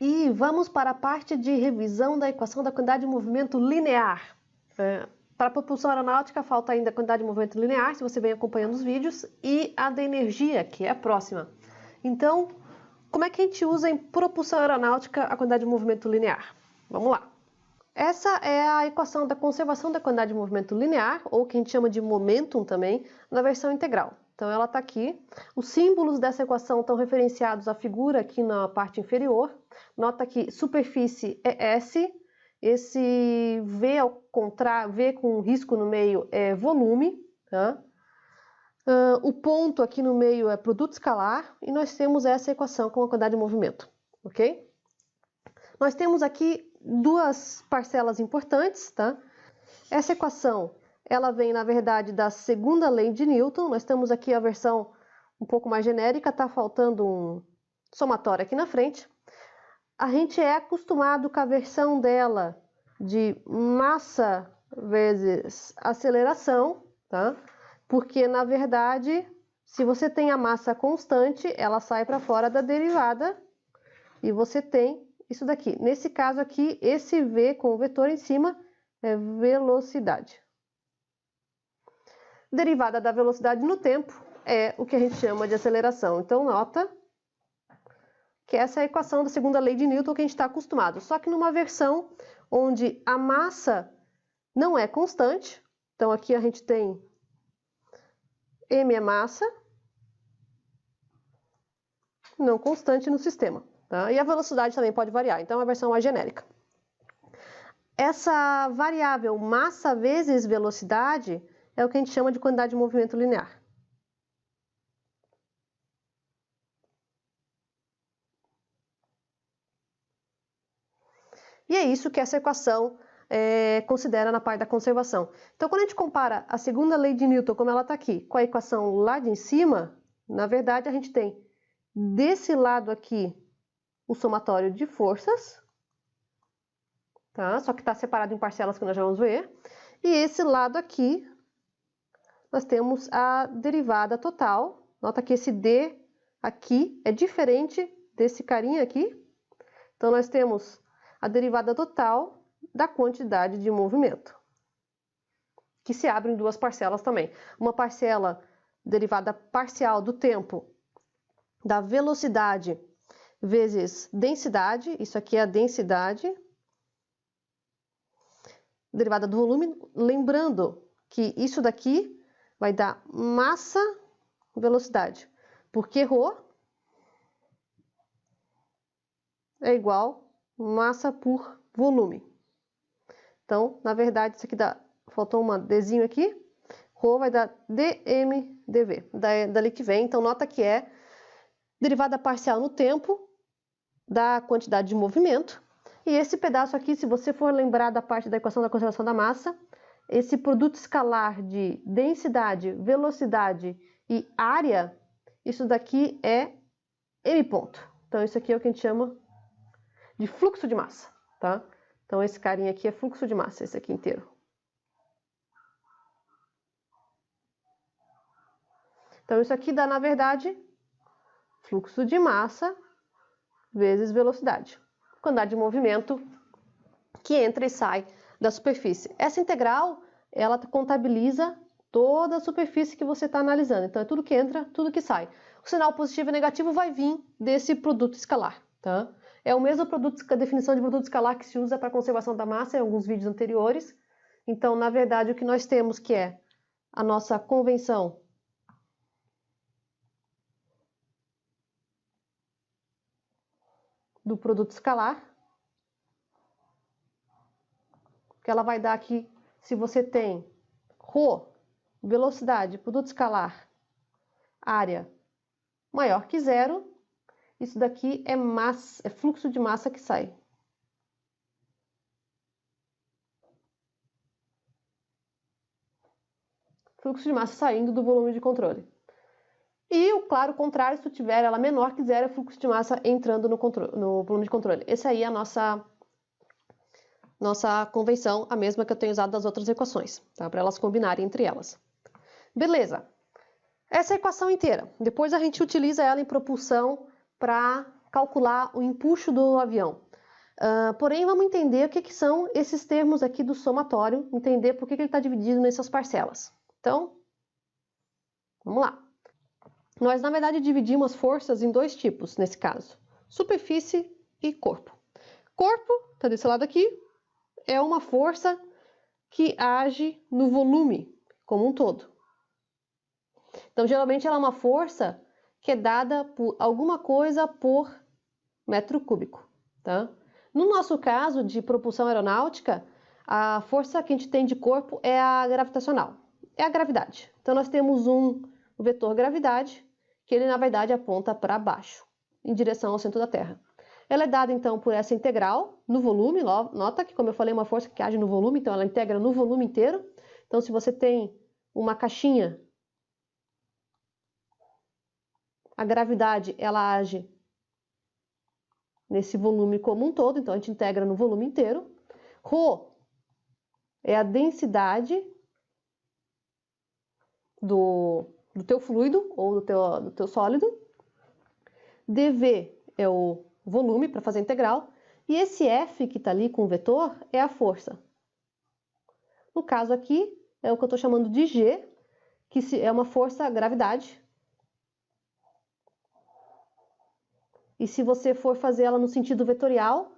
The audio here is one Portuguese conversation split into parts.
E vamos para a parte de revisão da equação da quantidade de movimento linear. Para a propulsão aeronáutica falta ainda a quantidade de movimento linear, se você vem acompanhando os vídeos, e a da energia, que é a próxima. Então, como é que a gente usa em propulsão aeronáutica a quantidade de movimento linear? Vamos lá. Essa é a equação da conservação da quantidade de movimento linear, ou que a gente chama de momentum também, na versão integral. Então ela está aqui. Os símbolos dessa equação estão referenciados à figura aqui na parte inferior. Nota que superfície é S, esse V, V com risco no meio é volume, tá? O ponto aqui no meio é produto escalar e nós temos essa equação com a quantidade de movimento, ok? Nós temos aqui duas parcelas importantes, tá? Essa equação, ela vem, na verdade, da segunda lei de Newton. Nós temos aqui a versão um pouco mais genérica, tá faltando um somatório aqui na frente. A gente é acostumado com a versão dela de massa vezes aceleração, tá? Porque, na verdade, se você tem a massa constante, ela sai para fora da derivada e você tem isso daqui. Nesse caso aqui, esse V com o vetor em cima é velocidade. Derivada da velocidade no tempo é o que a gente chama de aceleração. Então, nota que essa é a equação da segunda lei de Newton que a gente está acostumado. Só que numa versão onde a massa não é constante. Então, aqui a gente tem m é massa, não constante no sistema. Tá? E a velocidade também pode variar. Então, é a versão mais genérica. Essa variável massa vezes velocidade é o que a gente chama de quantidade de movimento linear. E é isso que essa equação considera na parte da conservação. Então, quando a gente compara a segunda lei de Newton, como ela está aqui, com a equação lá de cima, na verdade, a gente tem desse lado aqui o somatório de forças, tá? Só que está separado em parcelas que nós já vamos ver. E esse lado aqui, nós temos a derivada total. Nota que esse D aqui é diferente desse carinha aqui. Então, nós temos a derivada total da quantidade de movimento, que se abre em duas parcelas também. Uma parcela derivada parcial do tempo da velocidade vezes densidade, isso aqui é a densidade, derivada do volume, lembrando que isso daqui vai dar massa velocidade, porque ρ é igual massa por volume. Então, na verdade, isso aqui dá, faltou um Dzinho aqui, ρ vai dar dmdv, dali que vem. Então, nota que é derivada parcial no tempo da quantidade de movimento. E esse pedaço aqui, se você for lembrar da parte da equação da conservação da massa, esse produto escalar de densidade, velocidade e área, isso daqui é m ponto. Então, isso aqui é o que a gente chama de fluxo de massa, tá? Então, esse carinha aqui é fluxo de massa, esse aqui inteiro. Então, isso aqui dá, na verdade, fluxo de massa vezes velocidade. Quantidade de movimento que entra e sai da superfície. Essa integral, ela contabiliza toda a superfície que você está analisando. Então, é tudo que entra, tudo que sai. O sinal positivo e negativo vai vir desse produto escalar, tá? É o mesmo produto, a definição de produto escalar que se usa para a conservação da massa em alguns vídeos anteriores. Então, na verdade, o que nós temos que é a nossa convenção do produto escalar, que ela vai dar aqui, se você tem ρ, velocidade, produto escalar, área maior que zero, isso daqui é massa, é fluxo de massa que sai. Fluxo de massa saindo do volume de controle. E o claro contrário, se tu tiver ela menor que zero, é fluxo de massa entrando no volume de controle. Essa aí é a nossa convenção, a mesma que eu tenho usado das outras equações, tá? Para elas combinarem entre elas. Beleza. Essa é a equação inteira. Depois a gente utiliza ela em propulsão para calcular o empuxo do avião. Porém, vamos entender o que são esses termos aqui do somatório, entender por que ele está dividido nessas parcelas. Então, vamos lá. Nós, na verdade, dividimos as forças em dois tipos, nesse caso. Superfície e corpo. Corpo, está desse lado aqui, é uma força que age no volume como um todo. Então, geralmente, ela é uma força que é dada por alguma coisa por metro cúbico, tá? No nosso caso de propulsão aeronáutica, a força que a gente tem de corpo é a gravitacional, é a gravidade. Então, nós temos um vetor gravidade, que ele, na verdade, aponta para baixo, em direção ao centro da Terra. Ela é dada, então, por essa integral no volume. Nota que, como eu falei, é uma força que age no volume, então ela integra no volume inteiro. Então, se você tem uma caixinha, a gravidade, ela age nesse volume como um todo, então a gente integra no volume inteiro. Rho é a densidade do teu fluido ou do teu sólido. dV é o volume para fazer a integral. E esse F que está ali com o vetor é a força. No caso aqui, é o que eu estou chamando de G, que é uma força gravidade. E se você for fazer ela no sentido vetorial,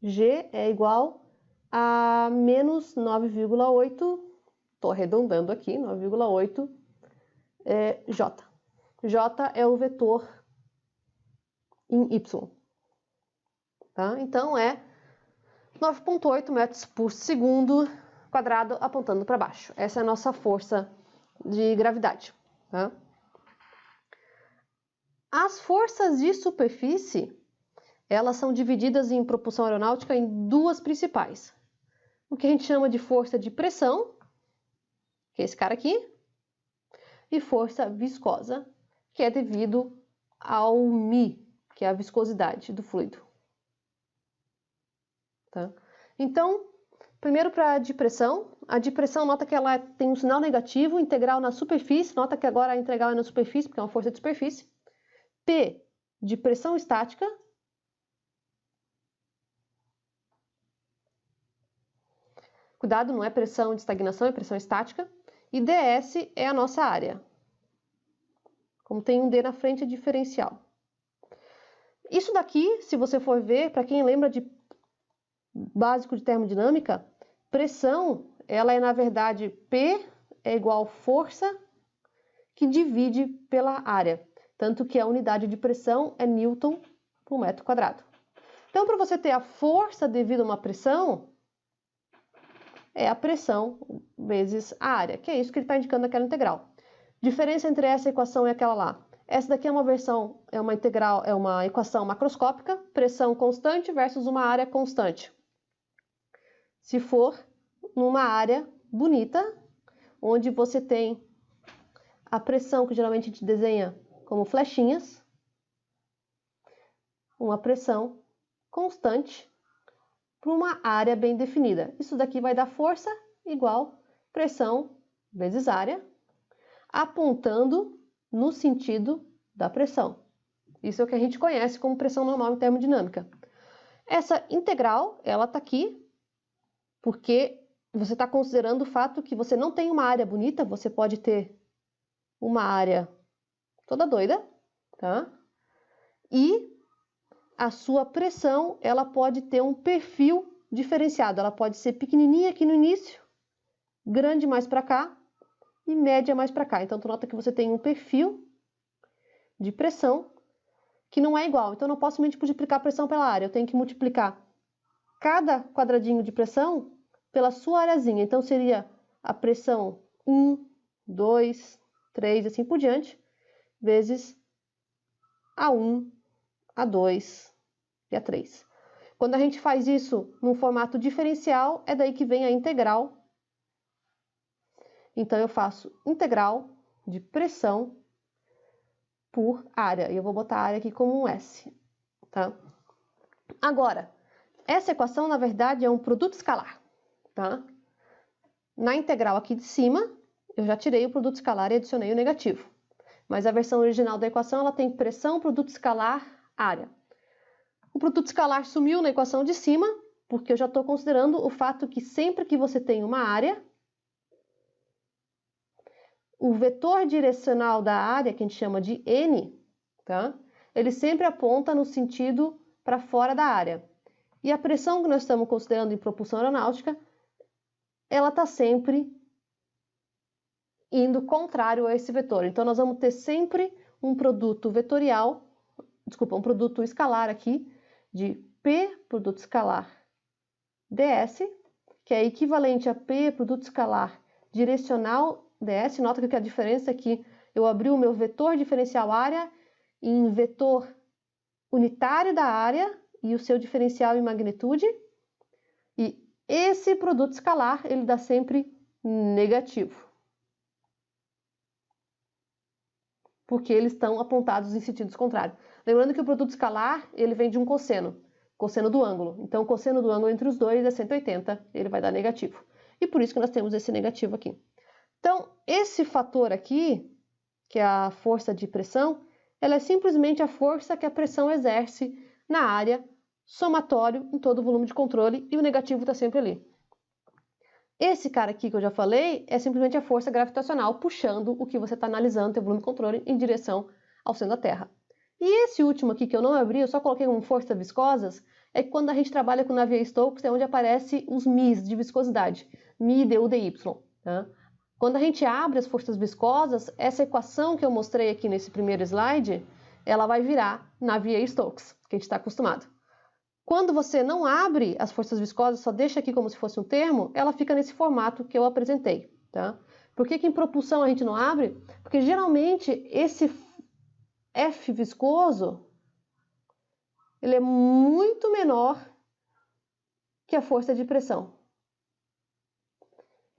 G é igual a menos 9,8, estou arredondando aqui, 9,8 J. J é o vetor em Y. Tá? Então, é 9,8 metros por segundo quadrado apontando para baixo. Essa é a nossa força de gravidade. Tá? As forças de superfície, elas são divididas em propulsão aeronáutica em duas principais. O que a gente chama de força de pressão, que é esse cara aqui, e força viscosa, que é devido ao μ, que é a viscosidade do fluido. Tá? Então, primeiro para a de pressão. A de pressão, nota que ela tem um sinal negativo, integral na superfície. Nota que agora a integral é na superfície, porque é uma força de superfície. P de pressão estática. Cuidado, não é pressão de estagnação, é pressão estática. E ds é a nossa área. Como tem um D na frente, é diferencial. Isso daqui, se você for ver, para quem lembra de básico de termodinâmica, pressão, ela é na verdade P é igual a força que divide pela área. Tanto que a unidade de pressão é Newton por metro quadrado. Então, para você ter a força devido a uma pressão, é a pressão vezes a área, que é isso que ele está indicando naquela integral. Diferença entre essa equação e aquela lá. Essa daqui é uma versão, é uma integral, é uma equação macroscópica, pressão constante versus uma área constante. Se for numa área bonita, onde você tem a pressão, que geralmente a gente desenha como flechinhas, uma pressão constante para uma área bem definida. Isso daqui vai dar força igual pressão vezes área, apontando no sentido da pressão. Isso é o que a gente conhece como pressão normal em termodinâmica. Essa integral, ela está aqui porque você está considerando o fato que você não tem uma área bonita, você pode ter uma área toda doida, tá? E a sua pressão, ela pode ter um perfil diferenciado. Ela pode ser pequenininha aqui no início, grande mais para cá e média mais para cá. Então, tu nota que você tem um perfil de pressão que não é igual. Então, eu não posso multiplicar a pressão pela área. Eu tenho que multiplicar cada quadradinho de pressão pela sua areazinha. Então, seria a pressão 1, 2, 3, assim por diante, vezes A1, A2 e A3. Quando a gente faz isso num formato diferencial, é daí que vem a integral. Então, eu faço integral de pressão por área. E eu vou botar a área aqui como um S. Tá? Agora, essa equação, na verdade, é um produto escalar. Tá? Na integral aqui de cima, eu já tirei o produto escalar e adicionei o negativo. Mas a versão original da equação, ela tem pressão, produto escalar, área. O produto escalar sumiu na equação de cima, porque eu já estou considerando o fato que sempre que você tem uma área, o vetor direcional da área, que a gente chama de N, tá? Ele sempre aponta no sentido para fora da área. E a pressão que nós estamos considerando em propulsão aeronáutica, ela está sempre indo contrário a esse vetor. Então, nós vamos ter sempre um produto vetorial, um produto escalar aqui, de P produto escalar ds, que é equivalente a P produto escalar direcional ds. Nota que a diferença é que eu abri o meu vetor diferencial área em vetor unitário da área e o seu diferencial em magnitude. E esse produto escalar, ele dá sempre negativo, porque eles estão apontados em sentidos contrários. Lembrando que o produto escalar, ele vem de um cosseno do ângulo. Então, o cosseno do ângulo entre os dois é 180, ele vai dar negativo. E por isso que nós temos esse negativo aqui. Então, esse fator aqui, que é a força de pressão, ela é simplesmente a força que a pressão exerce na área, somatório em todo o volume de controle, e o negativo está sempre ali. Esse cara aqui que eu já falei é simplesmente a força gravitacional puxando o que você está analisando, teu volume de controle, em direção ao centro da Terra. E esse último aqui que eu não abri, eu só coloquei como forças viscosas, é que quando a gente trabalha com Navier-Stokes é onde aparece os μ's de viscosidade, μ, du, dy. Tá? Quando a gente abre as forças viscosas, essa equação que eu mostrei aqui nesse primeiro slide, ela vai virar Navier-Stokes, que a gente está acostumado. Quando você não abre as forças viscosas, só deixa aqui como se fosse um termo, ela fica nesse formato que eu apresentei. Tá? Por que em propulsão a gente não abre? Porque geralmente esse F viscoso, ele é muito menor que a força de pressão.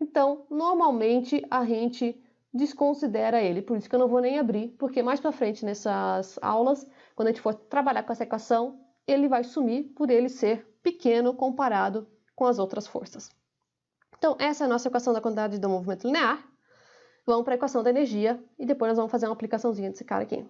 Então, normalmente a gente desconsidera ele, por isso que eu não vou nem abrir, porque mais para frente nessas aulas, quando a gente for trabalhar com essa equação, ele vai sumir por ele ser pequeno comparado com as outras forças. Então, essa é a nossa equação da quantidade do movimento linear. Vamos para a equação da energia e depois nós vamos fazer uma aplicaçãozinha desse cara aqui.